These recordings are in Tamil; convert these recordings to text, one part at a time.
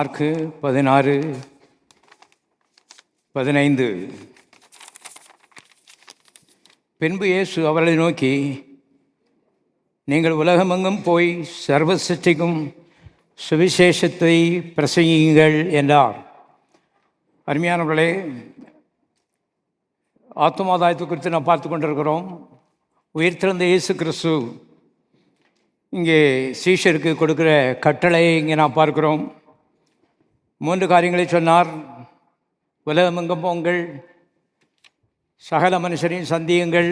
மார்க்கு 16:15. பின்பு இயேசு அவர்களை நோக்கி, நீங்கள் உலகமெங்கும் போய் சர்வ சிருஷ்டிக்கும் சுவிசேஷத்தை பிரசங்கியுங்கள் என்றார். அருமையானவர்களே, ஆத்துமாதாயத்தை குறித்து நாம் பார்த்து கொண்டிருக்கிறோம். உயிர்த்தெழுந்த இயேசு கிறிஸ்து இங்கே சீஷருக்கு கொடுக்கிற கட்டளையை இங்கே நாம் பார்க்கிறோம். 3 காரியங்களை சொன்னார். உலகமெங்கும் போங்கள், சகல மனுஷரையும் சந்தியுங்கள்,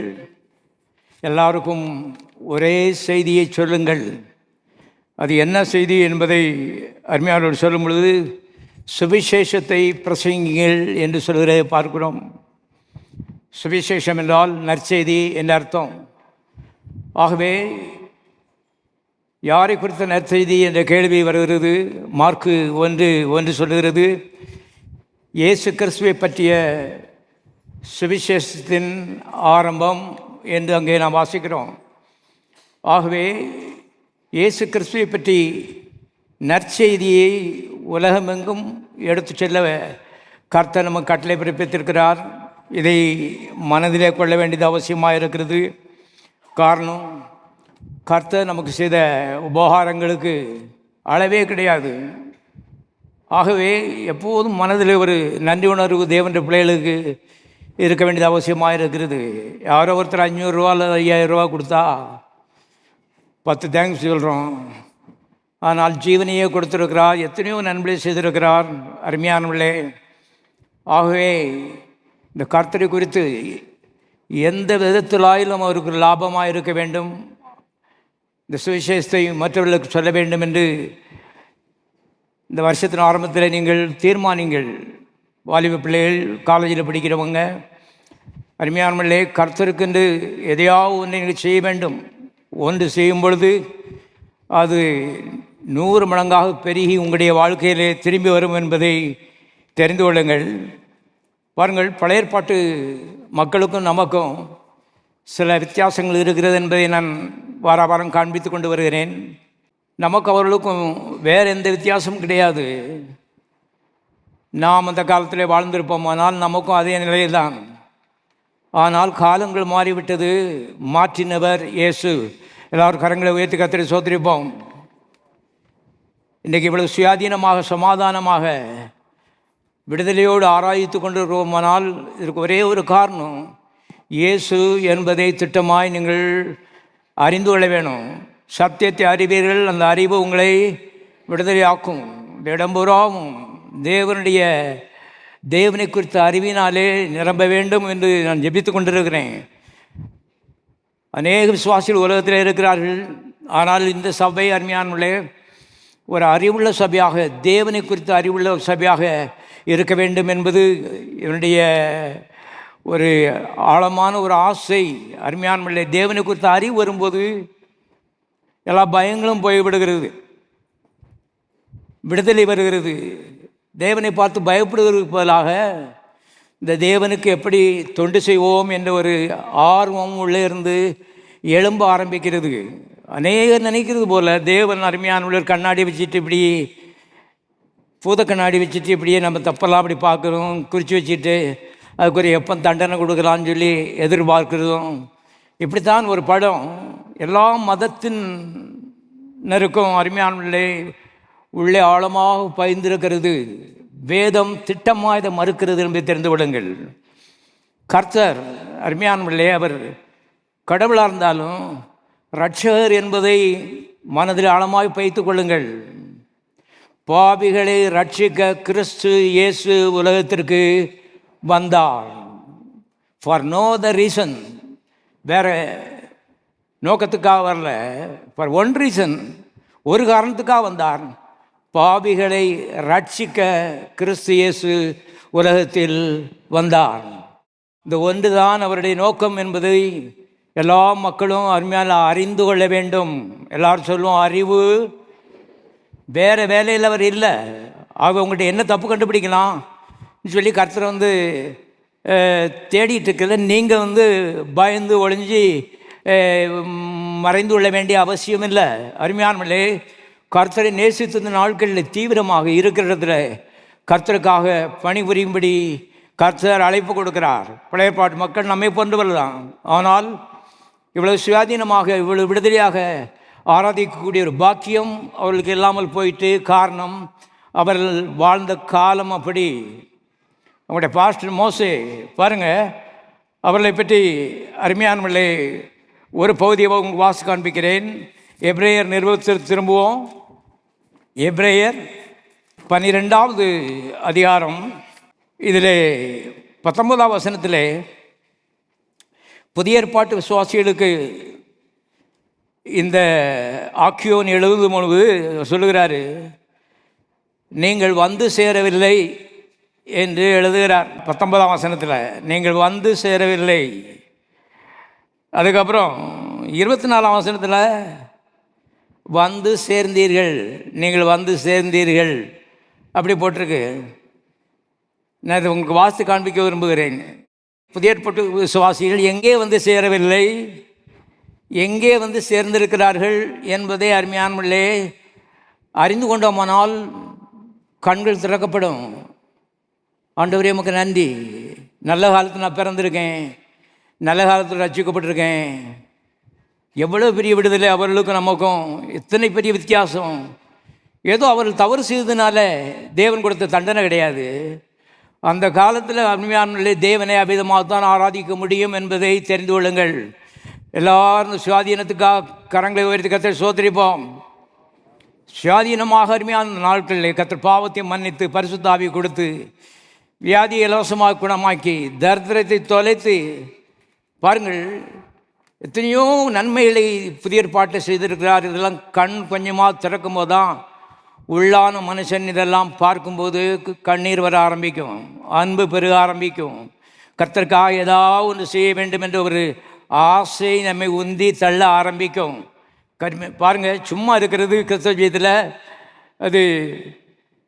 எல்லாருக்கும் ஒரே செய்தியை சொல்லுங்கள். அது என்ன செய்தி என்பதை அருமையாளர் சொல்லும் பொழுது சுவிசேஷத்தை பிரசங்கிங்கள் என்று சொல்கிறதை பார்க்கிறோம். சுவிசேஷம் என்றால் நற்செய்தி என்ற அர்த்தம். ஆகவே யாரை குறித்த நற்செய்தி என்ற கேள்வி வருகிறது. மார்க்கு 1:1 சொல்லுகிறது, இயேசு கிறிஸ்துவை பற்றிய சுவிசேஷத்தின் ஆரம்பம் என்று அங்கே நாம் வாசிக்கிறோம். ஆகவே இயேசு கிறிஸ்துவை பற்றி நற்செய்தியை உலகமெங்கும் எடுத்து செல்ல கர்த்தர் நமக்கு கட்டளை பிறப்பித்திருக்கிறார். இதை மனதிலே கொள்ள வேண்டியது அவசியமாக இருக்கிறது. காரணம், கர்த்தர் நமக்கு செய்த உபகாரங்களுக்கு அளவே கிடையாது. ஆகவே எப்போதும் மனதில் ஒரு நன்றி உணர்வு தேவனுடைய பிள்ளைகளுக்கு இருக்க வேண்டியது அவசியமாக இருக்கிறது. யாரோ ஒருத்தர் 500 ரூபா அல்லது 5000 ரூபா கொடுத்தா 10 தேங்க்ஸ் சொல்கிறோம். ஆனால் ஜீவனையே கொடுத்துருக்கிறார், எத்தனையோ நன்மை செய்திருக்கிறார். அருமையானவர்களே, ஆகவே இந்த கர்த்தரை குறித்து எந்த விதத்திலாயிலும் அவருக்கு லாபமாக இருக்க வேண்டும், இந்த சுவிசேஷத்தை மற்றவர்களுக்கு சொல்ல வேண்டும் என்று இந்த வருஷத்தின் ஆரம்பத்தில் நீங்கள் தீர்மானிங்கள். வாலிப பிள்ளைகள், காலேஜில் படிக்கிறவங்க, அருமையானவர்களே, கர்த்தருக்கென்று எதையாவது ஒன்றை நீங்கள் செய்ய வேண்டும். ஒன்று செய்யும் பொழுது அது 100 மடங்காக பெருகி உங்களுடைய வாழ்க்கையிலே திரும்பி வரும் என்பதை தெரிந்து கொள்ளுங்கள். பாருங்கள், பழைய ஏற்பாட்டு மக்களுக்கும் நமக்கும் சில வித்தியாசங்கள் இருக்கிறது என்பதை நான் வாரம் காண்பித்து கொண்டு வருகிறேன். நமக்கு அவர்களுக்கும் வேறு எந்த வித்தியாசமும் கிடையாது. நாம் அந்த காலத்தில் வாழ்ந்திருப்போமானால் நமக்கும் அதே நிலையில்தான். ஆனால் காலங்கள் மாறிவிட்டது. மாற்றினவர் இயேசு. எல்லாரும் கரங்களை உயர்த்தி கர்த்தரை ஸ்தோத்திரிப்போம். இன்றைக்கு இவ்வளவு சுயாதீனமாக, சமாதானமாக, விடுதலையோடு ஆராய்த்து கொண்டிருக்கிறோமானால் இதற்கு ஒரே ஒரு காரணம், இயேசு என்பதை திட்டமாய் நீங்கள் அறிந்து கொள்ள வேணும். சத்தியத்தை அறிவீர்கள், அந்த அறிவு உங்களை விடுதலையாக்கும். இடம்புறாவும் தேவனை குறித்த அறிவினாலே நிரம்ப வேண்டும் என்று நான் ஜெபித்து கொண்டிருக்கிறேன். அநேக விசுவாசிகள் உலகத்தில் இருக்கிறார்கள். ஆனால் இந்த சபை அருமையானவர்களே, ஒரு அறிவுள்ள சபையாக, தேவனை குறித்த அறிவுள்ள சபையாக இருக்க வேண்டும் என்பது என்னுடைய ஒரு ஆழமான ஒரு ஆசை. அருமையானவர்களே, தேவனை குறித்த அறிவு வரும்போது எல்லா பயங்களும் போய்விடுகிறது, விடுதலை வருகிறது. தேவனை பார்த்து பயப்படுவதற்கு பதிலாக இந்த தேவனுக்கு எப்படி தொண்டு செய்வோம் என்ற ஒரு ஆர்வம் உள்ளே இருந்து எழும்ப ஆரம்பிக்கிறது. அநேகர் நினைக்கிறது போல் தேவன் அருமையானவர்கள் கண்ணாடி வச்சுட்டு இப்படி பூத கண்ணாடி வச்சுட்டு இப்படியே நம்ம தப்பெல்லாம் அப்படி பார்க்குறோம், குறித்து வச்சுட்டு அதுக்கு ஒரு எப்போ தண்டனை கொடுக்கலான்னு சொல்லி எதிர்பார்க்கிறதும், இப்படித்தான் ஒரு படம் எல்லா மதத்தினருக்கும் அருமையானவர்களே உள்ளே ஆழமாக பயந்திருக்கிறது. வேதம் திட்டமாக இதை மறுக்கிறது என்பதை தெரிந்து விடுங்கள். கர்த்தர் அருமையானவர்களே, அவர் கடவுளாக இருந்தாலும் இரட்சகர் என்பதை மனதில் ஆழமாய் வைத்து கொள்ளுங்கள். பாவிகளை ரட்சிக்க கிறிஸ்து இயேசு உலகத்திற்கு வந்தார். ஃபார் நோ த ரீசன், வேறு நோக்கத்துக்காக வரல. ஃபார் ஒன் ரீசன், ஒரு காரணத்துக்காக வந்தார். பாவிகளை ரட்சிக்க கிறிஸ்து இயேசு உலகத்தில் வந்தார். இந்த ஒன்று தான் அவருடைய நோக்கம் என்பதை எல்லா மக்களும் அருமையாக அறிந்து கொள்ள வேண்டும். எல்லாரும் சொல்லுவோம், அறிவு வேறு வேலையில் அவர் இல்லை. ஆக உங்கள்கிட்ட என்ன தப்பு கண்டுபிடிக்கலாம் சொல்லி கர்த்தர் தேடிட்டு இருக்கிறத நீங்கள் பயந்து ஒளிஞ்சி மறைந்து கொள்ள வேண்டிய அவசியம் இல்லை. அருமையானவர்களே, கர்த்தரை நேசித்த நாட்களில் தீவிரமாக இருக்கிறதுல கர்த்தருக்காக பணிபுரியும்படி கர்த்தர் அழைப்பு கொடுக்கிறார். பழைய பாட்டு மக்கள் நம்மை போன்றவர்கள் தான். ஆனால் இவ்வளவு சுயாதீனமாக இவ்வளவு விடுதலையாக ஆராதிக்கக்கூடிய ஒரு பாக்கியம் அவர்களுக்கு இல்லாமல் போயிட்டு, காரணம் அவர்கள் வாழ்ந்த காலம் அப்படி. அவங்களுடைய பாஸ்டர் மோசே பாருங்கள், அவர்களை பற்றி அருமையானவர்களே ஒரு பகுதியை உங்களுக்கு வாசி காண்பிக்கிறேன். எபிரேயர் நிறுவனத்திற்கு திரும்புவோம். எபிரேயர் 12வது அதிகாரம், இதில் 19ஆம் வசனத்தில் புதிய ஏற்பாட்டு விசுவாசிகளுக்கு இந்த ஆக்கியோன் எழுதும் பொழுது சொல்லுகிறாரு, நீங்கள் வந்து சேரவில்லை என்று எழுதுகிறார். 19ஆம் வசனத்தில் நீங்கள் வந்து சேரவில்லை. அதுக்கப்புறம் 24ஆம் வசனத்தில் வந்து சேர்ந்தீர்கள், நீங்கள் வந்து சேர்ந்தீர்கள் அப்படி போட்டிருக்கு. நான் இதை உங்களுக்கு வாசித்து காண்பிக்க விரும்புகிறேன். புதிய ஏற்பாட்டு விசுவாசிகள் எங்கே வந்து சேரவில்லை, எங்கே வந்து சேர்ந்திருக்கிறார்கள் என்பதை அருமையானவர்களே அறிந்து கொண்டோமானால் கண்கள் திறக்கப்படும். ஆண்டவரே உமக்கு நன்றி, நல்ல காலத்தில் நான் பிறந்திருக்கேன், நல்ல காலத்தில் ரட்சிக்கப்பட்டிருக்கேன். எவ்வளோ பெரிய விடுதலை அவர்களுக்கும் நமக்கும், எத்தனை பெரிய வித்தியாசம். ஏதோ அவர்கள் தவறு செய்ததுனால தேவன் கொடுத்த தண்டனை கிடையாது. அந்த காலத்தில் அருமையானவர்களே தேவனை அபிதமாகத்தான் ஆராதிக்க முடியும் என்பதை தெரிந்து கொள்ளுங்கள். எல்லாரும் சுயாதீனத்துக்காக கரங்களை உயர்த்தி கர்த்தரை சோதரிப்போம். சுயாதீனமாக அருமையான நாட்களில் கர்த்தர் பாவத்தை மன்னித்து பரிசுத்த ஆவியை கொடுத்து வியாதியை இலவசமாக குணமாக்கி தரித்திரத்தை தொலைத்து பாருங்கள், எத்தனையோ நன்மைகளை புதிய ஏற்பாட்டை செய்திருக்கிறார். இதெல்லாம் கண் கொஞ்சமாக திறக்கும் போது தான் உள்ளான மனுஷன் இதெல்லாம் பார்க்கும்போது கண்ணீர் வர ஆரம்பிக்கும், அன்பு பெருக ஆரம்பிக்கும். கர்த்தருக்காக ஏதாவது ஒன்று செய்ய வேண்டும் என்ற ஒரு ஆசை நம்மை உந்தி தள்ள ஆரம்பிக்கும். பாருங்கள், சும்மா இருக்கிறது கிறிஸ்தவ ஜீவியத்தில் அது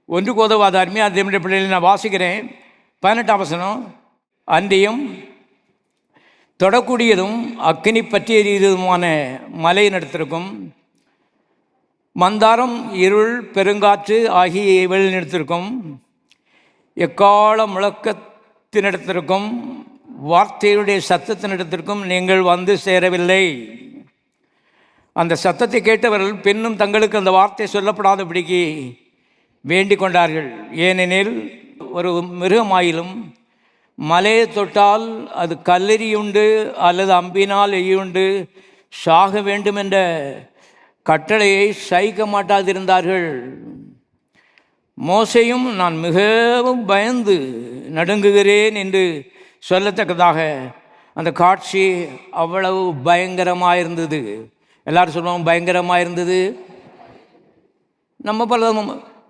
ஒன்றுக்கு உதவாத. அருமையான தேவனுடைய பிள்ளைகளை நான் வாசிக்கிறேன். 18ஆம் வசனம், அன்றியும் தொடக்கூடியதும் அக்கினி பற்றி எறியதுமான மலை நடத்திருக்கும், மந்தாரம் இருள் பெருங்காற்று ஆகிய வெளிநடத்திற்கும், எக்கால முழக்கத்தினிடத்திற்கும் வார்த்தையுடைய சத்தத்தினிடத்திற்கும் நீங்கள் வந்து சேரவில்லை. அந்த சத்தத்தை கேட்டவர்கள் பின்னும் தங்களுக்கு அந்த வார்த்தை சொல்லப்படாதபடிக்கு வேண்டிக் கொண்டார்கள். ஏனெனில் ஒரு மிருகமாயிலும் மலையை தொட்டால் அது கல்லெறியுண்டு அல்லது அம்பினால் எய்யுண்டு சாக வேண்டும் என்ற கட்டளையை சகிக்க மாட்டாதிருந்தார்கள். மோசேயும் நான் மிகவும் பயந்து நடுங்குகிறேன் என்று சொல்லத்தக்கதாக அந்த காட்சி அவ்வளவு பயங்கரமாக இருந்தது. எல்லாரும் சொல்லுவாங்க பயங்கரமாக இருந்தது. நம்ம பல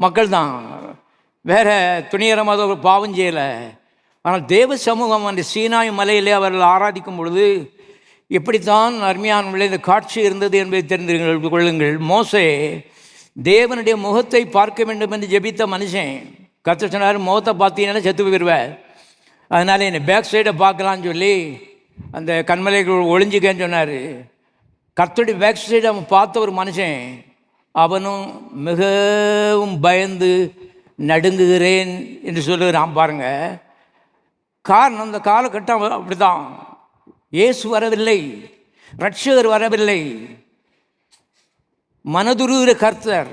மக்கள் தான் வேறு துணிகரமாக ஒரு பாவம் செய்யலை. ஆனால் தேவ சமூகம் அந்த சீனாய் மலையிலே அவர்கள் ஆராதிக்கும் பொழுது எப்படித்தான் அருமையான இந்த காட்சி இருந்தது என்பதை தெரிந்து கொள்ளுங்கள். மோசே தேவனுடைய முகத்தை பார்க்க வேண்டும் என்று ஜெபித்த மனுஷன். கர்த்தர் சொன்னார், முகத்தை பார்த்தீங்கன்னா செத்து போயிடுவேன், அதனால் என்னை பேக் சைடை பார்க்கலான்னு சொல்லி அந்த கண்மலைகள் ஒளிஞ்சிக்கன்னு சொன்னார். கர்த்தருடைய பேக் சைடு அவன் பார்த்த ஒரு மனுஷன், அவனும் மிகவும் பயந்து நடுங்குகிறேன் என்று சொல்லுகிறான். பாருங்கள், காரணம் இந்த காலகட்டம் அப்படி தான். இயேசு வரவில்லை, ரட்சகர் வரவில்லை. மனதுருகிற கர்த்தர்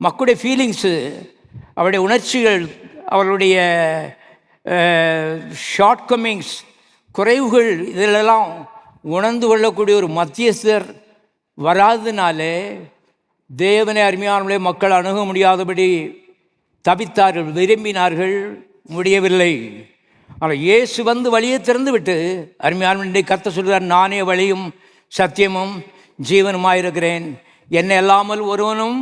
மக்களுடைய ஃபீலிங்ஸு, அவருடைய உணர்ச்சிகள், அவருடைய ஷார்ட் கம்மிங்ஸ், குறைவுகள், இதிலெல்லாம் உணர்ந்து கொள்ளக்கூடிய ஒரு மத்தியஸ்தர் வராதனாலே தேவனை அருமையானவர்களே மக்கள் அணுக முடியாதபடி தவித்தார்கள், விரும்பினார்கள், முடியவில்லை. ஆனால் இயேசு வந்து வழியை திறந்து விட்டு அருமையானவர்களை கர்த்தர் சொல்கிறார், நானே வழியும் சத்தியமும் ஜீவனுமாயிருக்கிறேன், என்னை அல்லாமல் ஒருவனும்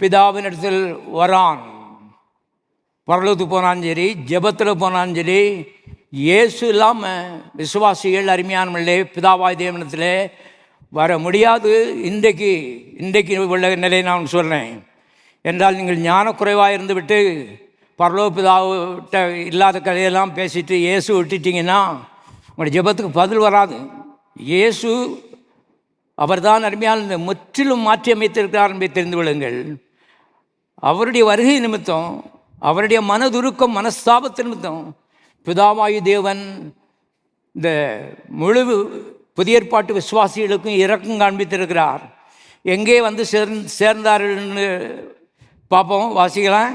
பிதாவினிடத்தில் வரான். பரலோகத்துக்கு போனாலும் சரி, ஜெபத்தில் போனாலும் சரி, இயேசு இல்லாமல் விசுவாசிகள் அருமையானவர்களே பிதாவாய் தேவனிடத்தில் வர முடியாது. இன்றைக்கு உள்ள நிலையை நான் சொல்கிறேன். என்றால் நீங்கள் ஞானக்குறைவாக இருந்து விட்டு பரலோக பிதாவிட்ட இல்லாத கதையெல்லாம் பேசிட்டு இயேசு விட்டுட்டிங்கன்னா உங்களுடைய ஜெபத்துக்கு பதில் வராது. இயேசு அவர்தான் அருமையான முற்றிலும் மாற்றி அமைத்திருக்கிறார் என்பதை தெரிந்து கொள்ளுங்கள். அவருடைய வருகை நிமித்தம், அவருடைய மனதுருக்கம், மனஸ்தாபத்து நிமித்தம் பிதாவாயு தேவன் இந்த முழு புதிய ஏற்பாட்டு விசுவாசிகளுக்கும் இரக்கம் காண்பித்திருக்கிறார். எங்கே வந்து சேர்ந்தார்கள்னு பார்ப்போம், வாசிக்கலாம்.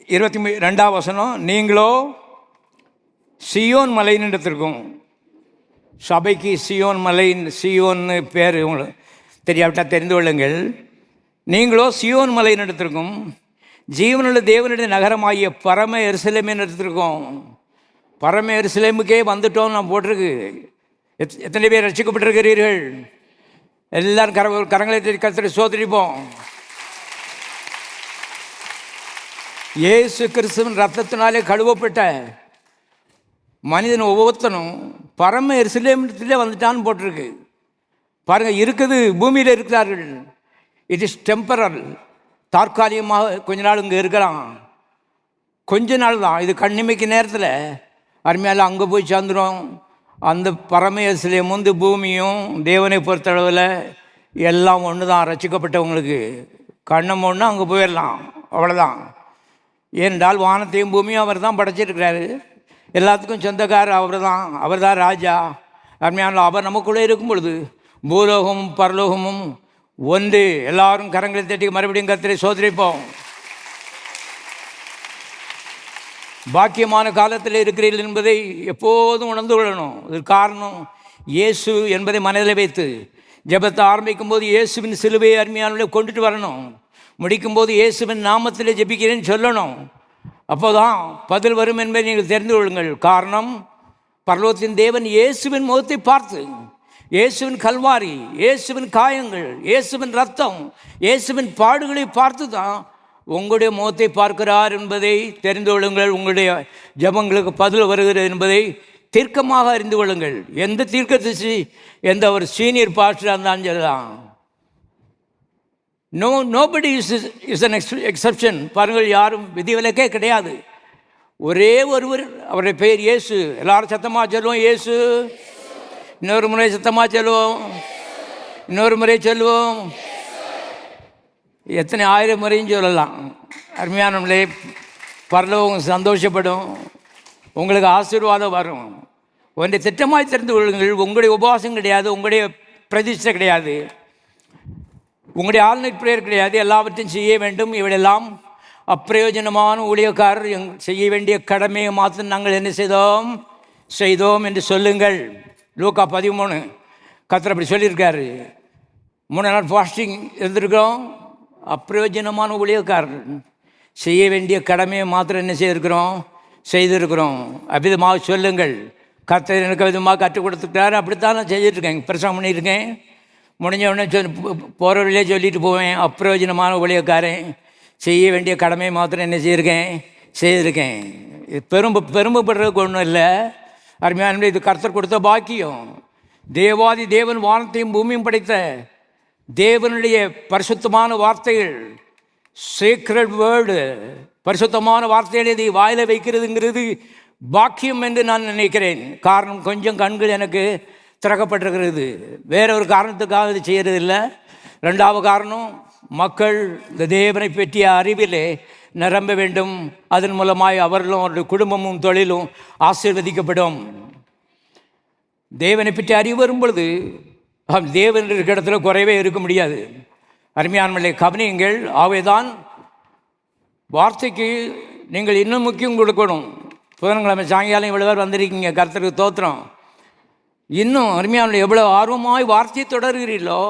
22ஆம் வசனம், நீங்களோ சியோன் மலையினிடத்திற்கும், சபைக்கு சியோன் மலை, சியோன்னு பேர் உங்களுக்கு தெரியாவிட்டால் தெரிந்து கொள்ளுங்கள். நீங்களோ சியோன் மலையினிடத்திற்கும் ஜீவனுள்ள தேவனுடைய நகரமாகிய பரம எருசலேமின் இடத்திற்கும். பரம எருசலேமுக்கே வந்துட்டோம் நான் போட்டிருக்கு. எத்தனை பேர் ரட்சிக்கப்பட்டிருக்கிறீர்கள்? எல்லாரும் கரங்களை கர்த்தரை சோதரிப்போம். இயேசு கிறிஸ்துவின் ரத்தத்தினாலே கழுவப்பட்ட மனிதன் ஒவ்வொருத்தனும் பரம எருசலேமிலே வந்துட்டான்னு போட்டிருக்கு. பாருங்கள், இருக்குது, பூமியில் இருக்கிறார்கள். இட் இஸ் டெம்பரல், தற்காலிகமாக கொஞ்ச நாள் இங்கே இருக்கிறான். கொஞ்ச நாள் தான், இது கண்ணிமைக்கு நேரத்தில் அருமையால் அங்கே போய் சேர்ந்துடும். அந்த பரம எருசலேமும் இந்த பூமியும் தேவனை பொறுத்தளவில் எல்லாம் ஒன்று தான். ரசிக்கப்பட்டவங்களுக்கு கண்ணம் ஒன்று, அங்கே போயிடலாம், அவ்வளோதான். ஏனென்றால் வானத்தையும் பூமியும் அவர் தான் படைச்சிருக்கிறாரு. எல்லாத்துக்கும் சொந்தக்காரர் அவர் தான் ராஜா. அருமையான அவர் நமக்குள்ளே இருக்கும் பொழுது பூலோகமும் பரலோகமும் ஒன்று. எல்லாரும் கரங்களை தட்டி மறுபடியும் கர்த்தரை சோதரிப்போம். பாக்கியமான காலத்தில் இருக்கிறீர்கள் என்பதை எப்போதும் உணர்ந்து கொள்ளணும். இதற்கு காரணம் இயேசு என்பதை மனதில் வைத்து ஜெபத்தை ஆரம்பிக்கும் போது இயேசுவின் சிலுவையை அருமையானவர்களை கொண்டுட்டு வரணும். முடிக்கும்போது இயேசுவின் நாமத்தில் ஜெபிக்கிறேன்னு சொல்லணும். அப்போ தான் பதில் வரும் என்பதை நீங்கள் தெரிந்து கொள்ளுங்கள். காரணம், பரலோகத்தின் தேவன் இயேசுவின் முகத்தை பார்த்து, இயேசுவின் கல்வாரி, இயேசுவின் காயங்கள், இயேசுவின் ரத்தம், இயேசுவின் பாடுகளை பார்த்து தான் உங்களுடைய முகத்தை பார்க்கிறார் என்பதை தெரிந்து கொள்ளுங்கள். உங்களுடைய ஜெபங்களுக்கு பதில் வருகிறது என்பதை தீர்க்கமாக அறிந்து கொள்ளுங்கள். எந்த தீர்க்கதரிசி, எந்த ஒரு சீனியர் பாஸ்டராக இருந்தாலும் சரிதான். Nobody is an exception. பாருங்கள், யாரும் விதிவிலக்கே கிடையாது. ஒரே ஒருவர், அவருடைய பெயர் இயேசு. எல்லாரும் சத்தமாக சொல்லுவோம், இயேசு. இன்னொரு முறை சத்தமாக சொல்லுவோம், இன்னொரு முறை சொல்லுவோம். எத்தனை ஆயிரம் முறையும் சொல்லலாம். அருமையானவர்களே, பரலோகம் சந்தோஷப்படும், உங்களுக்கு ஆசீர்வாதம் வரும். ஒன்றை திட்டமாய் தெரிந்து கொள்ளுங்கள். உங்களுடைய உபவாசம் கிடையாது, உங்களுடைய பிரதிஷ்டை கிடையாது, உங்களுடைய ஆல்நைட் பிரேயர் கிடையாது. எல்லாவற்றையும் செய்ய வேண்டும். இவையெல்லாம் அப்பிரயோஜனமான ஊழியக்காரர் செய்ய வேண்டிய கடமையை மாத்திரம் நாங்கள் என்ன செய்தோம் என்று சொல்லுங்கள். லூக்கா 13 கர்த்தர் அப்படி சொல்லியிருக்காரு. 3 நாள் ஃபாஸ்டிங் இருந்திருக்கிறோம். அப்பிரயோஜனமான ஊழியக்காரர் செய்ய வேண்டிய கடமையை மாத்திரம் என்ன செய்திருக்கிறோம். அவ்விதமாக சொல்லுங்கள். கர்த்தர் எனக்கு விதமாக கற்றுக் கொடுத்துருக்காரு. அப்படித்தான் நான் செஞ்சிட்ருக்கேன், பிரசங்கம் பண்ணியிருக்கேன். முடிஞ்ச உடனே போகிற வழியிலே சொல்லிட்டு போவேன், அப்பிரயோஜனமான ஊழியக்காரன் செய்ய வேண்டிய கடமையை மாத்திரம் என்ன செய்திருக்கேன். பெருமைப்படுறதுக்கு ஒன்றும் இல்லை. அருமையான, இது கர்த்தர் கொடுத்த பாக்கியம். தேவாதி தேவன் வானத்தையும் பூமியும் படைத்த தேவனுடைய பரிசுத்தமான வார்த்தைகள், சீக்ரெட் வேர்டு, பரிசுத்தமான வார்த்தைகளை இதை வாயில் வைக்கிறதுங்கிறது பாக்கியம் என்று நான் நினைக்கிறேன். காரணம், கொஞ்சம் கண்கள் எனக்கு திறக்கப்பட்டிருக்கிறது. வேற ஒரு காரணத்துக்காக இது செய்கிறதில்லை. 2வது காரணம், மக்கள் இந்த தேவனை பற்றிய அறிவிலே நிரம்ப வேண்டும். அதன் மூலமாய் அவர்களும் அவருடைய குடும்பமும் தொழிலும் ஆசீர்வதிக்கப்படும். தேவனை பற்றி அறிவு வரும் பொழுது தேவன் இருக்கிற இடத்துல குறைவே இருக்க முடியாது. அருமையானவர்களே, கவனியுங்கள். ஆகவேதான் வார்த்தைக்கு நீங்கள் இன்னும் முக்கியம் கொடுக்கணும். புதன்கிழமை சாயங்காலம் இவ்வளோ பேர் வந்திருக்கீங்க, கர்த்தருக்கு தோத்திரம். இன்னும் அருமையான, எவ்வளோ ஆர்வமாய் வார்த்தையை தொடர்கிறீர்களோ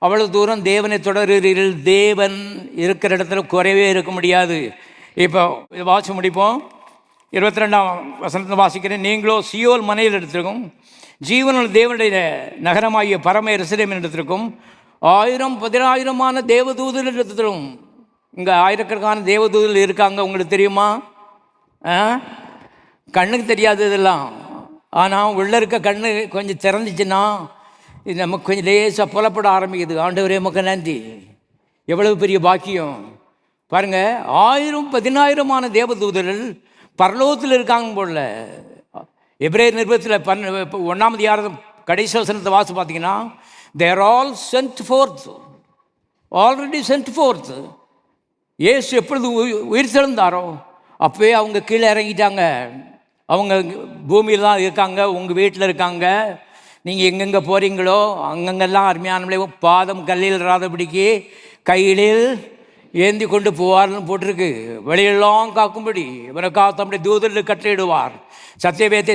அவ்வளோ தூரம் தேவனை தொடர்கிறீர்கள். தேவன் இருக்கிற இடத்துல குறைவே இருக்க முடியாது. இப்போ வாசி முடிப்போம். 22ஆம் வசனத்தை வாசிக்கிறேன். நீங்களோ சியோன் மனையில் எடுத்திருக்கும் ஜீவனுள்ள தேவனுடைய நகரமாகிய பரம எருசலேமின் இடத்திற்கும் 1000-10,000 தேவதூதர்கள் இடத்திலும். இங்கே ஆயிரக்கணக்கான தேவதூதர்கள் இருக்காங்க. உங்களுக்கு தெரியுமா? கண்ணுக்கு தெரியாது இதெல்லாம். ஆனால் உள்ளே இருக்க கண்ணு கொஞ்சம் திறந்துச்சுன்னா இது நமக்கு கொஞ்சம் லேசாக புலப்பட ஆரம்பிக்குது. ஆண்டவரே நமக்கு நன்றி, எவ்வளவு பெரிய பாக்கியம் பாருங்கள். 1000-10,000 தேவதூதர்கள் பரலோகத்தில் இருக்காங்க போல. எபிரேயர் நிருபத்தில் 1ஆம் அதிகாரம் கடைசி வசனத்தை வாசி பார்த்தீங்கன்னா, they are all sent forth, already sent forth. இயேசு எப்பொழுது உயிர் தெழுந்தாரோ அப்போவே அவங்க கீழே இறங்கிட்டாங்க. அவங்க பூமியில் தான் இருக்காங்க, உங்கள் வீட்டில் இருக்காங்க. நீங்கள் எங்கெங்கே போகிறீங்களோ அங்கங்கெல்லாம் அருமையானவர்களே பாதம் கல்லில் இராதபடிக்கு கையிலில் ஏந்தி கொண்டு போவார்னு போட்டிருக்கு. வெளியெல்லாம் காக்கும்படி இவனுக்காக தம்முடைய தூதர்கள் கட்டளையிடுவார். சத்தியவேத்தை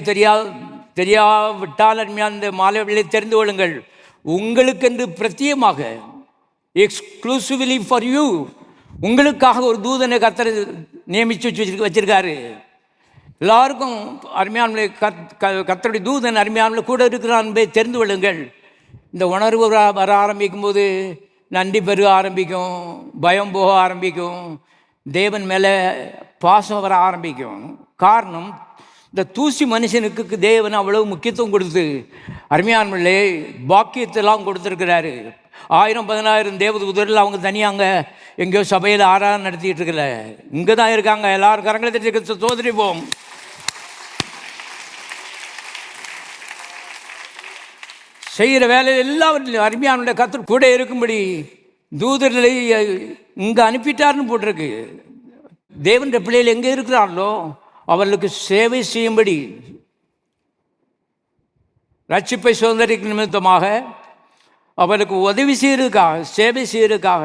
தெரியாவிட்டால் அருமையான இந்த மாலை வேளையிலே தெரிந்து கொள்ளுங்கள், உங்களுக்கென்று பிரத்யேகமாக எக்ஸ்க்ளூசிவ்லி ஃபார் யூ உங்களுக்காக ஒரு தூதனை கர்த்தர் நியமித்து வச்சிருக்காரு. எல்லாருக்கும் அருமையான கர்த்தருடைய தூதன் அருமையான கூட இருக்கிறான் என்பதை தெரிந்து கொள்ளுங்கள். இந்த உணர்வு வர ஆரம்பிக்கும் போது நன்றி பெருக ஆரம்பிக்கும், பயம் போக ஆரம்பிக்கும், தேவன் மேலே பாசம் வர ஆரம்பிக்கும். காரணம், இந்த தூசி மனுஷனுக்கு தேவன் அவ்வளவு முக்கியத்துவம் கொடுத்து அருமையானவர்களே பாக்கியத்தெல்லாம் கொடுத்துருக்கிறாரு. 1000-10000 தேவதூதர்கள் அவங்க தனியாங்க எங்கேயோ சபையில் ஆராதனை நடத்திட்டு இருக்கல, இங்கே தான் இருக்காங்க. எல்லாரும் கரங்களை தட்டி சோதரிப்போம். செய்கிற வேலையில் எல்லாவற்றிலும் அருமையானுடைய கர்த்தர் கூட இருக்கும்படி தூதர்களை இங்கே அனுப்பிட்டார்னு போட்டிருக்கு. தேவனுடைய பிள்ளைகள் எங்கே இருக்கிறார்களோ அவர்களுக்கு சேவை செய்யும்படி, ரட்சிப்பை சுதந்திரிக்கும் நிமித்தமாக அவர்களுக்கு உதவி செய்யறதுக்காக, சேவை செய்யறதுக்காக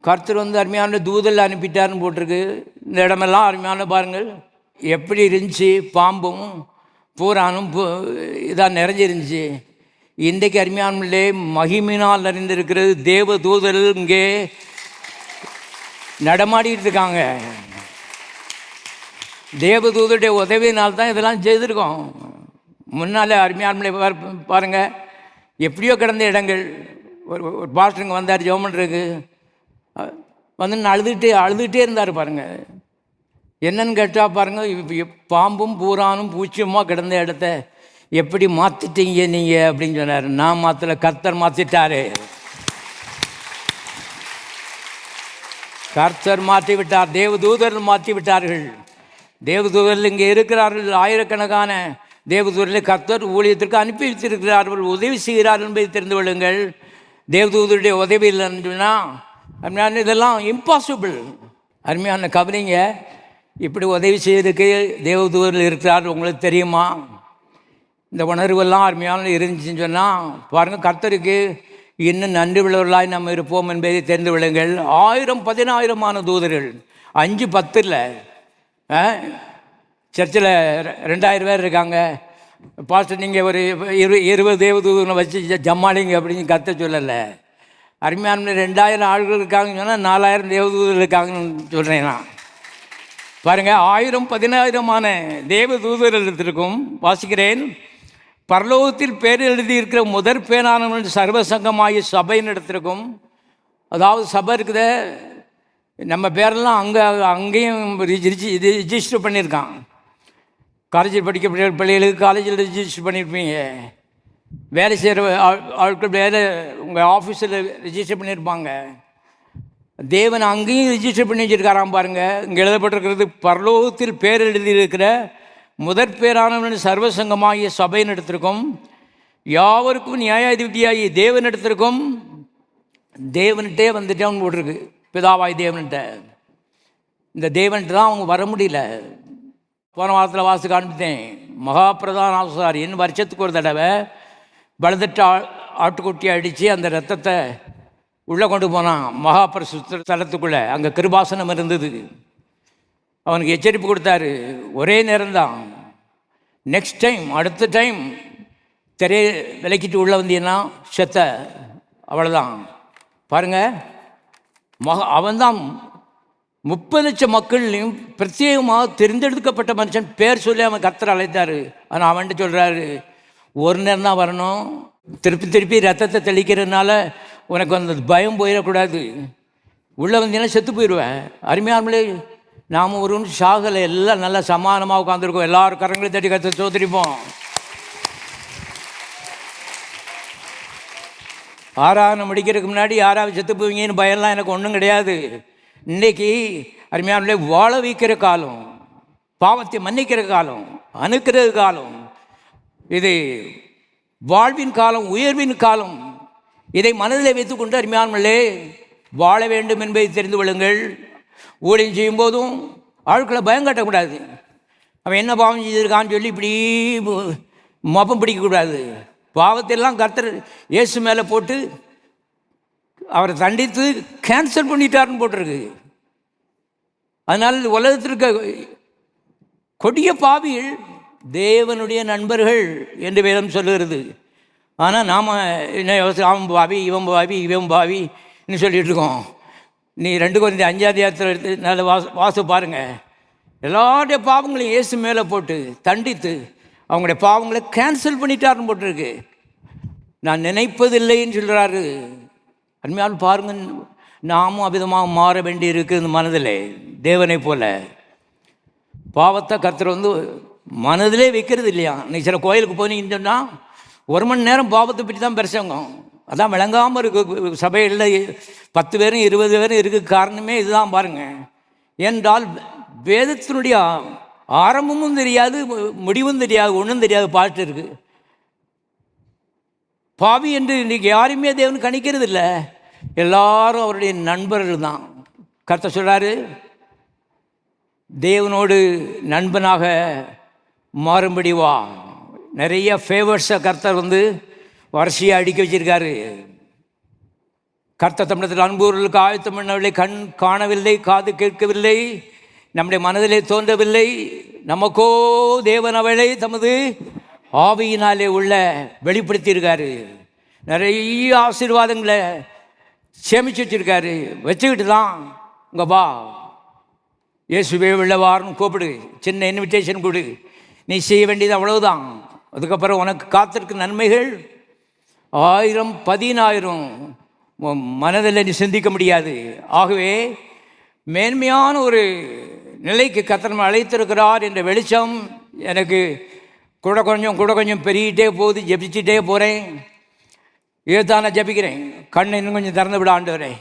கர்த்தர் அருமையான தூதரில் அனுப்பிட்டார்னு போட்டிருக்கு. இந்த இடமெல்லாம் அருமையான பாருங்கள் எப்படி இருந்துச்சு. பாம்பும் பூரானும் இதாக நிறைஞ்சிருந்துச்சு. இன்றைக்கு அருமையானே மகிமையினால் நிறைந்திருக்கிறது. தேவ தூதர்கள் இங்கே நடமாடிட்டு இருக்காங்க. தேவதூதருடைய உதவியினால் இதெல்லாம் செய்திருக்கோம். முன்னால் அருமையானே பாருங்கள் எப்படியோ கிடந்த இடங்கள். ஒரு பாஸ்டருங்க வந்தார் ஜெபம் பண்ணுறதுக்கு, வந்து அழுதுகிட்டே இருந்தார். பாருங்கள் என்னன்னு கேட்டால் பாருங்கள், பாம்பும் பூரானும் பூச்சியமாக கிடந்த இடத்த எப்படி மாற்றிட்டீங்க நீங்கள் அப்படின்னு சொன்னார். நான் மாற்றல, கர்த்தர் மாற்றிட்டாரு. கர்த்தர் மாற்றி விட்டார், தேவதூதர்கள் மாற்றி விட்டார்கள். தேவதூதர்கள் இங்கே இருக்கிறார்கள். ஆயிரக்கணக்கான தேவதூதர்களை கர்த்தர் ஊழியத்திற்கு அனுப்பி வைத்திருக்கிறார்கள், உதவி செய்கிறார்கள் என்பதை தெரிந்து கொள்ளுங்கள். தேவதூதருடைய உதவி இல்லைன்னு சொன்னால் அருமையான இதெல்லாம் இம்பாசிபிள். அருமையான கவனிங்க, இப்படி உதவி செய்வதற்கு தேவதூதர்கள் இருக்கிறார்கள். உங்களுக்கு தெரியுமா? இந்த உணர்வெல்லாம் அருமையான இருந்துச்சுன்னு சொன்னால் பாருங்கள், கர்த்தருக்கு இன்னும் நன்றி உள்ளவர்களாய் நம்ம இருப்போம் என்பதை தெரிந்து கொள்ளுங்கள். 1000-10000 தூதர்கள், 5-10 இல்லை, சர்ச்சில் 2000 பேர் இருக்காங்க. பாஸ்டர் நீங்கள் ஒரு 20 தேவதூதனை வச்சு ஜம்மாளிங்க அப்படின்னு கத்த சொல்லலை. அருமையான 2000 ஆள்கள் இருக்காங்கன்னு சொன்னால் 4000 தேவதூதர்கள் இருக்காங்கன்னு சொல்கிறேன் நான். பாருங்கள் 1000-10000 தேவதூதர்களுக்கும் வாசிக்கிறேன். பரலோகத்தில் பேர் எழுதியிருக்கிற முதற் பேரானவன் சர்வசங்கமாகிய சபைன்னு இடத்திற்கும், அதாவது சபை இருக்குத நம்ம பேரெல்லாம் அங்கேயும் ரிஜிஸ்டர் பண்ணியிருக்கான். காலேஜில் படிக்க பிள்ளைகளுக்கு காலேஜில் ரிஜிஸ்டர் பண்ணியிருப்பீங்க. வேலை செய்கிற ஆட்கள் வேலை உங்கள் ஆஃபீஸில் ரிஜிஸ்டர் பண்ணியிருப்பாங்க. தேவன் அங்கேயும் ரிஜிஸ்டர் பண்ணி வச்சுருக்காராம். பாருங்கள், இங்கே எழுதப்பட்டிருக்கிறது பரலோகத்தில் பேர் எழுதியிருக்கிற முதற் பேரானவன் சர்வசங்கமாகிய சபையினிடத்திற்கும் யாவருக்கும் நியாயாதிபதியாகி தேவனிடத்திற்கும், தேவன்கிட்டே வந்துட்டேன்னு போட்டிருக்கு, பிதாவாய் தேவன்கிட்ட. இந்த தேவன்கிட்ட தான் அவங்க வர முடியல. போன வாரத்தில் வாசி காண்பித்தேன். மகாபிரதான ஆசாரியன் வருஷத்துக்கு ஒரு தடவை பலதட்டு ஆட்டுக்குட்டியை அடித்து அந்த ரத்தத்தை உள்ளே கொண்டு போனான் மகாபரிசுத்த ஸ்தலத்துக்குள்ளே. அங்கே கிருபாசனம் இருந்தது. அவனுக்கு எச்சரிப்பு கொடுத்தாரு, ஒரே நேரம்தான், நெக்ஸ்ட் டைம் அடுத்த டைம் திரையை விலக்கிட்டு உள்ளே வந்தீங்கன்னா செத்த, அவ்வளோதான். பாருங்கள், அவன்தான் 30 லட்சம் மக்கள்லையும் பிரத்யேகமாக தெரிந்தெடுக்கப்பட்ட மனுஷன் பேர் சொல்லி அவன் கர்த்தர் அழைத்தார். ஆனால் அவன்கிட்ட சொல்கிறாரு, ஒரு நேரம் தான் வரணும், திருப்பி ரத்தத்தை தெளிக்கிறதுனால உனக்கு அந்த பயம் போயிடக்கூடாது, உள்ளே வந்தீங்கன்னா செத்து போயிடுவேன். அருமையானே நாம் ஒரு சாகலை, எல்லாம் நல்லா சமானமாக உட்காந்துருக்கோம். எல்லாரும் கரங்களை தட்டி கர்த்தரை சோதரிப்போம். ஆராதனை முடிக்கிறதுக்கு முன்னாடி யாராவது செத்து போவீங்கன்னு பயம்லாம் எனக்கு ஒன்றும் கிடையாது. இன்றைக்கி அருமையானே வாழ வைக்கிற காலம், பாவத்தை மன்னிக்கிற காலம், அணுக்கிறது காலம், இது வாழ்வின் காலம், உயர்வின் காலம். இதை மனதில் வைத்துக்கொண்டு அருமையானவர்களே வாழ வேண்டும் என்பதை தெரிந்து கொள்ளுங்கள். ஊழியம் செய்யும் போதும் ஆட்களை பயம் காட்டக்கூடாது. அவன் என்ன பாவம் செய்திருக்கான்னு சொல்லி இப்படி மப்பம் பிடிக்கக்கூடாது. பாவத்தையெல்லாம் கர்த்தர் இயேசு மேலே போட்டு அவரை தண்டித்து கேன்சல் பண்ணிட்டாருன்னு போட்டிருக்கு. அதனால் உலகத்தில் இருக்க கொடிய பாவிகள் தேவனுடைய நண்பர்கள் என்று வேதம் சொல்லுகிறது. ஆனால் நாம் என்ன அவன் பாவி, இவன் பாவி, இவன் பாவின்னு சொல்லிகிட்டு இருக்கோம். நீ 2 Corinthians 5 எடுத்து நல்ல வாசு பாருங்கள். எல்லாருடைய பாவங்களையும் இயேசு மேலே போட்டு தண்டித்து அவங்களுடைய பாவங்களை கேன்சல் பண்ணிட்டாருன்னு போட்டிருக்கு. நான் நினைப்பதில்லைன்னு சொல்கிறாரு. அருமையான பாருங்க, நாமும் அவ்விதமாக மாற வேண்டி இருக்குது. இந்த மனதில் தேவனை போல பாவத்தை கர்த்தர் மனதிலே வைக்கிறது இல்லையா. நீ சில கோயிலுக்கு போனீங்கன்னு சொன்னால் 1 மணி நேரம் பாவத்தை பற்றி தான் பிரசங்கம். அதான் விளங்காமல் இருக்கு சபையில் 10 பேரும் 20 பேரும் இருக்க காரணமே இதுதான் பாருங்கள். என்றால் வேதத்தினுடைய ஆரம்பமும் தெரியாது, முடிவும் தெரியாது, ஒன்றும் தெரியாது பாட்டு இருக்குது. பாவி என்று இன்றைக்கி யாருமே தேவன் கணிக்கிறது இல்லை. எல்லாரும் அவருடைய நண்பர்கள் தான். கர்த்தர் சொல்கிறாரு, தேவனோடு நண்பனாக மாறும்படி வா. நிறைய ஃபேவர்ஸை கர்த்தர் வரிசையாக அடுக்கி வச்சிருக்காரு. கர்த்தர் தமிழத்தில் அன்பூர்களுக்கு ஆயத்தம் பண்ணவில்லை, கண் காணவில்லை, காது கேட்கவில்லை, நம்முடைய மனதிலே தோன்றவில்லை. நமக்கோ தேவன் அவளை தமது ஆவியினாலே உள்ள வெளிப்படுத்தியிருக்காரு. நிறைய ஆசீர்வாதங்களை சேமித்து வச்சுருக்காரு. வச்சுக்கிட்டு தான் இங்கே வா, இயேசுவே உள்ளவார்னு கூப்பிடு, சின்ன இன்விடேஷன் கொடு. நீ செய்ய வேண்டியது அவ்வளவுதான். அதுக்கப்புறம் உனக்கு காத்திருக்க நன்மைகள் 1000 10,000 மனதில் நீ சிந்திக்க முடியாது. ஆகவே மேன்மையான ஒரு நிலைக்கு கர்த்தர் அழைத்திருக்கிறார் என்ற வெளிச்சம் எனக்கு கூட கொஞ்சம் பெருகிட்டே போகுது. ஜபிச்சுட்டே போகிறேன். இதுதான் ஜபிக்கிறேன். கண்ணை இன்னும் கொஞ்சம் திறந்து விட ஆண்டவரே.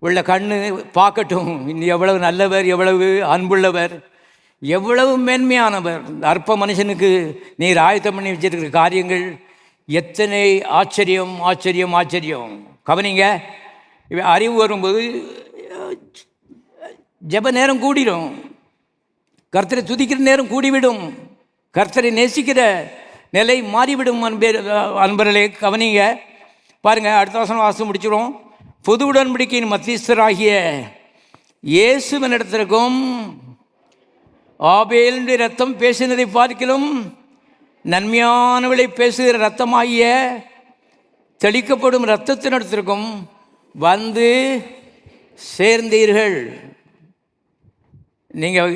உள்ள கண்ணு பார்க்கட்டும், இன்னும் எவ்வளவு நல்லவர், எவ்வளவு அன்புள்ளவர், எவ்வளவு மேன்மையானவர். அற்ப மனுஷனுக்கு நீர் ஆயத்தம் பண்ணி வச்சிருக்கிற காரியங்கள் எத்தனை ஆச்சரியம் ஆச்சரியம் ஆச்சரியம். கவனிங்க, அறிவு வரும்போது ஜெப நேரம் கூடிடும், கர்த்தரை துதிக்கிற நேரம் கூடிவிடும், கர்த்தரை நேசிக்கிற நிலை மாறிவிடும். அன்பர்களே கவனிங்க, பாருங்கள், அடுத்த வசனம் வாசம் முடிச்சிடும். புது உடன்படிக்கையின் மத்தியஸ்தராகிய இயேசுவினிடத்திற்கும் ஆபேலுடைய ரத்தம் பேசினதை பார்க்கிலும் நன்மையானவளை பேசுகிற ரத்தமாகிய தெளிக்கப்படும் இரத்தத்தினிடத்திற்கும் வந்து சேர்ந்தீர்கள். நீங்கள்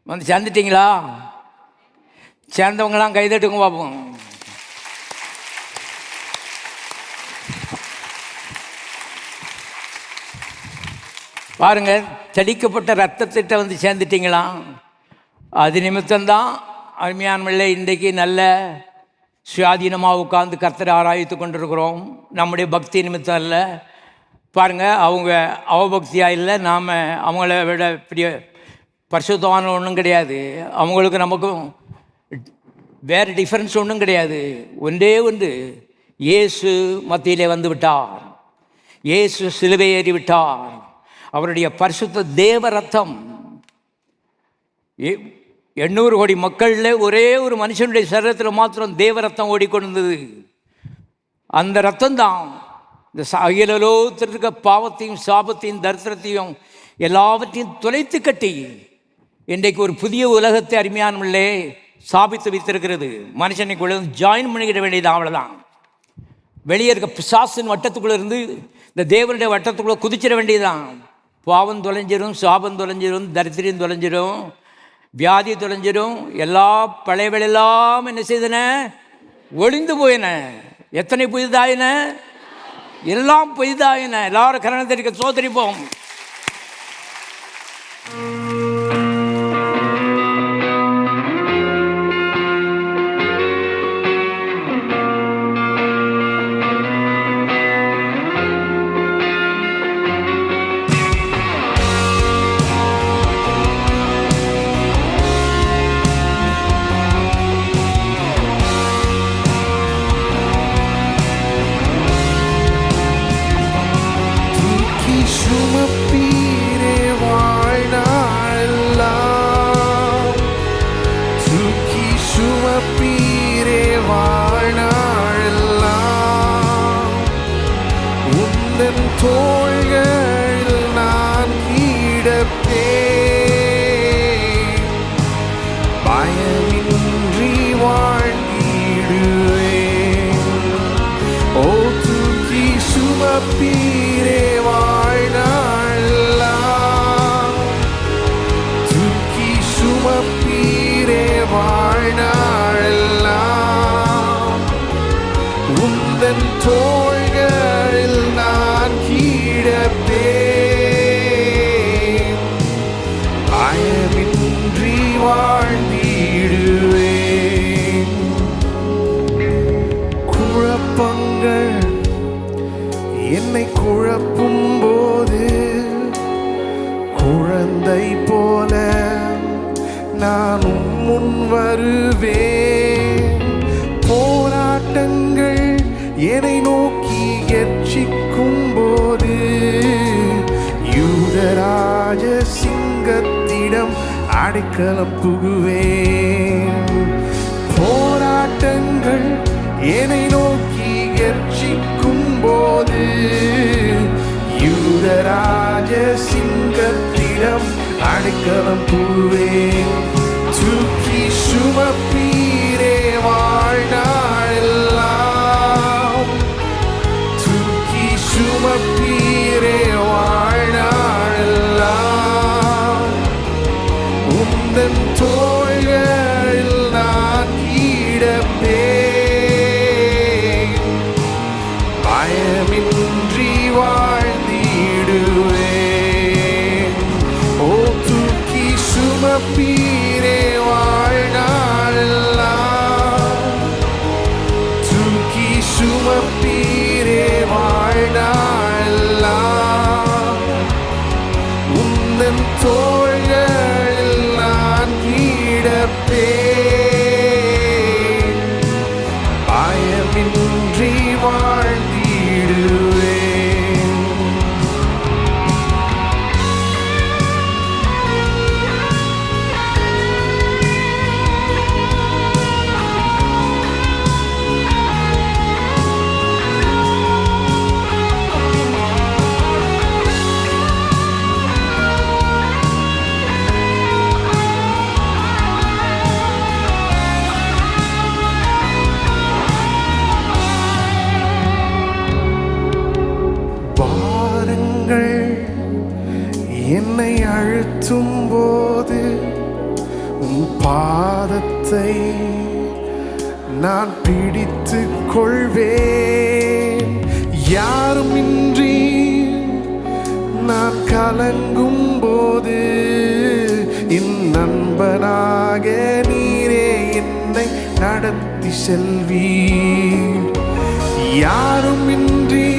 வந்து சேர்ந்துட்டீங்களா? சேர்ந்தவங்களாம் கைதட்டுங்க பார்ப்போம். பாருங்க, தெளிக்கப்பட்ட ரத்தத்திட்ட வந்து சேர்ந்துட்டீங்களா? அது நிமித்தம்தான் அருமையானவர்களே இன்றைக்கு நல்ல சுயாதீனமாக உட்கார்ந்து கர்த்தரை ஆராய்த்து கொண்டிருக்கிறோம். நம்முடைய பக்தி நிமித்தம் இல்லை. பாருங்கள், அவங்க அவபக்தியாக இல்லை, நாம் அவங்கள விட பெரிய பரிசுத்தமான ஒன்றும் கிடையாது. அவங்களுக்கு நமக்கும் வேறு டிஃப்ரென்ஸ் ஒன்றும் கிடையாது. ஒன்றே ஒன்று, இயேசு மத்தியிலே வந்து விட்டார். இயேசு சிலுவை ஏறி விட்டார். அவருடைய பரிசுத்த தேவ ரத்தம் 800 கோடி மக்களில் ஒரே ஒரு மனுஷனுடைய சரீரத்தில் மாத்திரம் தேவ ரத்தம் ஓடிக்கொண்டிருந்தது. அந்த ரத்தம் தான் இந்த அகிலோகத்தில் இருக்க பாவத்தையும் சாபத்தையும் தரித்திரத்தையும் எல்லாவற்றையும் தொலைத்து கட்டி இன்றைக்கு ஒரு புதிய உலகத்தை அருமையானவர்களே சாபித்து வைத்திருக்கிறது. மனுஷனுக்குள்ள ஜாயின் பண்ணிக்கிட வேண்டியது அவ்வளோதான். வெளியே இருக்க பிசாசின் வட்டத்துக்குள்ளே இருந்து இந்த தேவனுடைய வட்டத்துக்குள்ளே குதிச்சிட வேண்டியதுதான். பாவம் தொலைஞ்சிடும், சாபம் தொலைஞ்சிடும், தரித்திரியம் தொலைஞ்சிடும், வியாதி தொலைஞ்சிடும். எல்லா பழையவெல்லாம் என்ன செய்தன? ஒளிந்து போயின. எத்தனை புதிதாயின? எல்லாம் புதிதாயின. எல்லாரும் கரணத்திற்கு சோதரிப்போம். சுமப்பீரே வாழ்நாளெல்லாம், தூக்கி சுமப்பீரே வாழ்நாளெல்லாம். உந்தன் தோள்களில் நான் கிடப்பேன், பயமின்றி வாழ்ந்திடுவேன். குழப்பங்கள் என்னை குழப்பும் போது குழந்தை போல நான் முன் வருவேன். போராட்டங்கள் என்னை நோக்கி எச்சிக்கும் போது யூதராஜ சிங்கத்திடம் அடைக்கலம் புகுவேன். போராட்டங்கள் என்னை நோக்கி எச்சிக்கும் போது யூதராஜ சிங்கத்திடம் அடைக்கலம் புகுவேன். தூக்கி சுமப்பீரே வாழ்நாளெல்லாம், தூக்கி சுமப்பீரே வாழ்நாளெல்லாம். உந்தன் தோள்களில் நான் கிடப்பேன், பயமின்றி வாழ்ந்திடுவேன். ஓ தூக்கி சுமப்பீரே வாழ்நாளெல்லாம், தூக்கி சுமப்பீரே வாழ்நாளெல்லாம். உந்தன் தோள்களில் நான் கிடப்பேன், பயமின்றி வாழ்ந்திடுவேன். என்னை அழுத்தும் போது உன் பாதத்தை நான் பிடித்துக் கொள்வேன். யாருமின்றி நான் கலங்கும் போது என் நண்பனாக நீரே என்னை நடத்தி செல்வீர். யாருமின்றி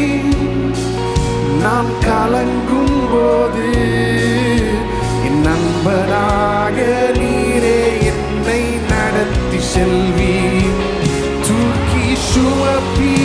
நான் கலங்கும் போது என் நண்பனாக நீரே என்னை நடத்தி செல்வீர். தூக்கி சுமப்பீர்